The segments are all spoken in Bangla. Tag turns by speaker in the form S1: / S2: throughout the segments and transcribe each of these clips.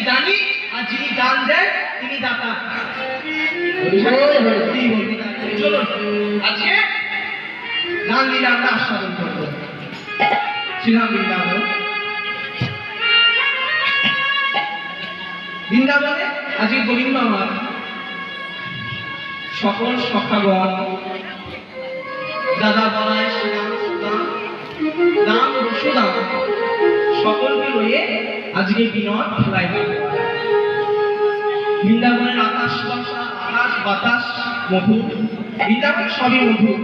S1: দানি, আর যিনি দান দেন তিনি দাতা। চলুন আজকে দান দিলে আমরা আস্বাদন করবো। শ্রীরাম বৃন্দাবন, বৃন্দাবনে আজকে গোবিন্দ আমার সকল সখাগণ, দাদা বলায় শ্রীরাম সুদাম দাম বসুদাম সকলকে লইয়ে আজকে বিনোদ খেলায় যাবে। বৃন্দাবনের আকাশ বাতাস মধুর, বৃন্দাবন সবই মধুর।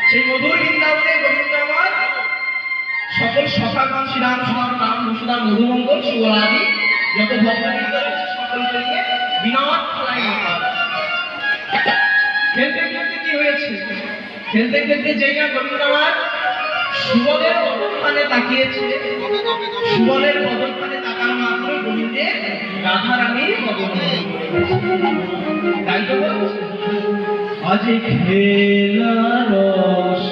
S1: সেই মধুর বৃন্দাবনে গোবিন্দ আমার সকল সখাগণ শ্রীরাম সুদাম রাম বসুদাম মধুমঙ্গল সুবলাদি যত ভক্তবৃন্দ রয়েছে সকলকে নিয়ে বিনোদ খেলায় যাবে। খেলতে খেলতে কি হয়েছে? খেলতে খেলতে যেই না গোবিন্দ আমার সুবলের বদনপানে তাকিয়েছে, সুবলের বদনপানে তাকানো মাত্র গোবিন্দে রাধা রানীর বদন। তাই তো বলছে আজ খেলা রস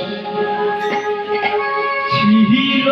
S1: ছিল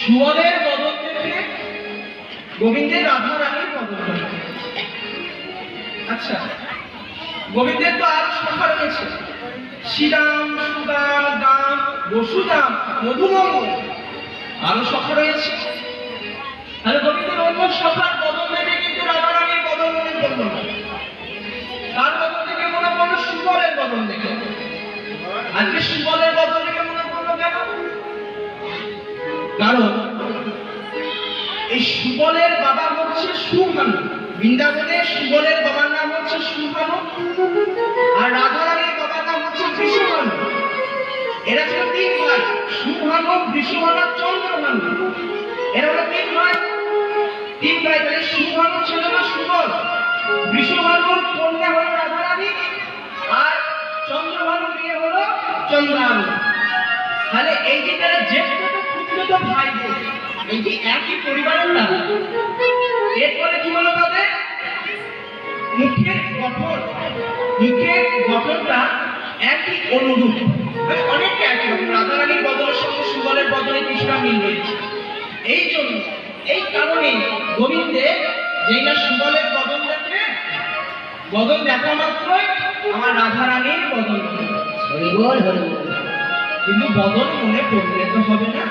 S1: সুবলের বদন থেকে গোবিন্দের রাধা রানীর বদন। আচ্ছা, গোবিন্দের তো আরো সখা রয়েছে, শ্রীরাম সুদাম দাম বসুদাম মধুমঙ্গল, আরো সখা রয়েছে। তাহলে গোবিন্দের অন্য সখার বদন দেখে কিন্তু রাধা রানীর বদন মনে করল না। তার বদন থেকে মনে করলো সুবলের বদন দেখে। আজকে সুবলের বদন দেখে মনে করলো কেন? কারণ এই সুবলের বাবা হচ্ছে সুখ, সুভানু। বৃন্দাবনে সুবলের বাবার নাম হচ্ছে সুভানু, আর রাধারানীর বাবার নাম হচ্ছে বৃষভানু। এরা ছিল তিন ভাই, সুভানু, বৃষভানু, চন্দ্রভানু। এরা হলো তিন ভাই। তিন ভাই তাহলে সুভানু ছিল না সুবল, বৃষভানুর কন্যা হলো রাধারানী, আর চন্দ্রভানু বিয়ে হলো চন্দ্রানু। তাহলে এই যে তারা জ্যেষ্ঠত পুত্রত ভাই বোন, এই যে একই পরিবারের তারা, এরপরে কি হলো তাদের মুখের গঠন, মুখের গঠনটা একই অনুরূপ, মানে অনেকটা একই রকম। রাধারানীর বদলের সঙ্গে সুবলের বদলে কিছুটা মিল রয়েছে। এই জন্য এই কারণে গোবিন্দে যেই না সুবলের বদল দেখে, বদল দেখা মাত্রই আমার রাধারানীর বদল হরিবল হরিবল। কিন্তু বদল মনে পড়লে তো হবে না,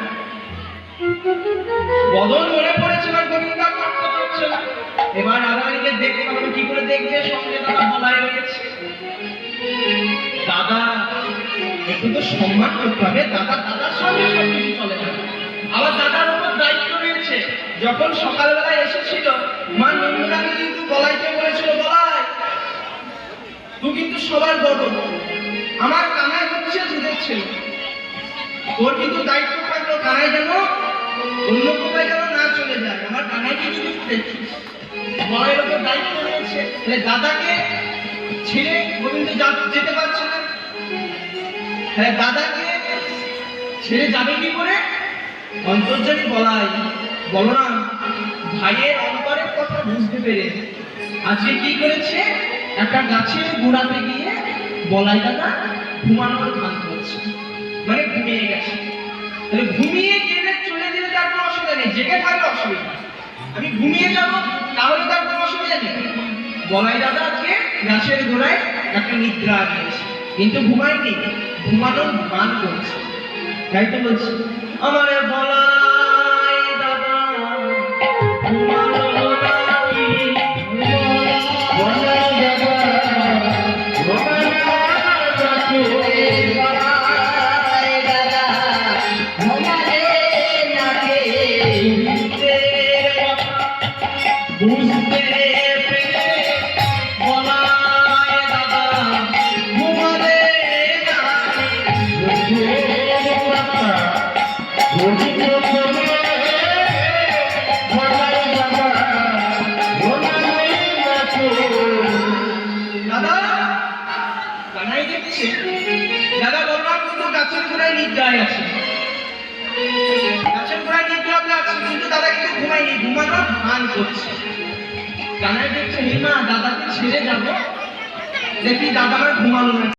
S1: বদল মনে পড়েছে না, গোবিন্দ থাকতে পারছে না। এবার রাধারানীকে দেখতে হবে, কি করে দেখবে? সঙ্গে দাদা বলাই রয়েছে, দাদা একটু তো সম্মান করতে হবে, দাদা দাদার সঙ্গে সবকিছু চলে না। আবার দাদার উপর দায়িত্ব রয়েছে। যখন সকালবেলায় এসেছিল মা নন্দরানী কিন্তু বলাইকে বলেছিল, বলাই তুই কিন্তু সবার বড়, আমার কানাই হচ্ছে দুধের ছেলে, তোর কিন্তু দায়িত্ব থাকলো কানাই যেন অন্য কোথায় যেন না চলে যায়, আমার কানাই কিন্তু দেখছিস, বলাইয়ের উপর দায়িত্ব রয়েছে। দাদাকে ছেড়ে গোবিন্দ যেতে পারছে না। হ্যাঁ, দাদাকে ছেড়ে যাবে কি করে? অন্তর্যামী বলাই, বলরাম ভাইয়ের অন্তরের কথা বুঝতে পেরে আজকে কি করেছে, একটা গাছের গোড়াতে গিয়ে বলাই দাদা ঘুমানোর ভান করছে, মানে ঘুমিয়ে গেছে। তাহলে ঘুমিয়ে গেলে চলে গেলে তার কোনো অসুবিধা নেই, জেগে থাকলে অসুবিধা। আমি ঘুমিয়ে যাব তাহলে তার কোনো অসুবিধা নেই। বলাই দাদা আজকে গাছের গোড়ায় একটা নিদ্রা নিয়েছে, কিন্তু ঘুমায়নি, ঘুমানোর ভান করছে। তাই তো বলছি আমার বলাই দাদা ঘুমানো নাকি, বলাই দাদা ঘুমানো নাকি, বলাই দাদা ঘুমানে নাকি, বুঝতে পেরে বলাই দাদা ঘুমানে নাকি, দাদা কানাই দেখছে, দাদা বললাম কিন্তু গাছের গোড়ায় নিদ্রায় আছে, গাছের গোড়ায় নিদ্রাতে আছে, কিন্তু দাদা কিন্তু ঘুমায়নি, ঘুমানোর ভান করছে। কানাই দেখছে হিমা দাদাকে ছেড়ে যাবো, দেখি দাদা আমার ঘুমানো না।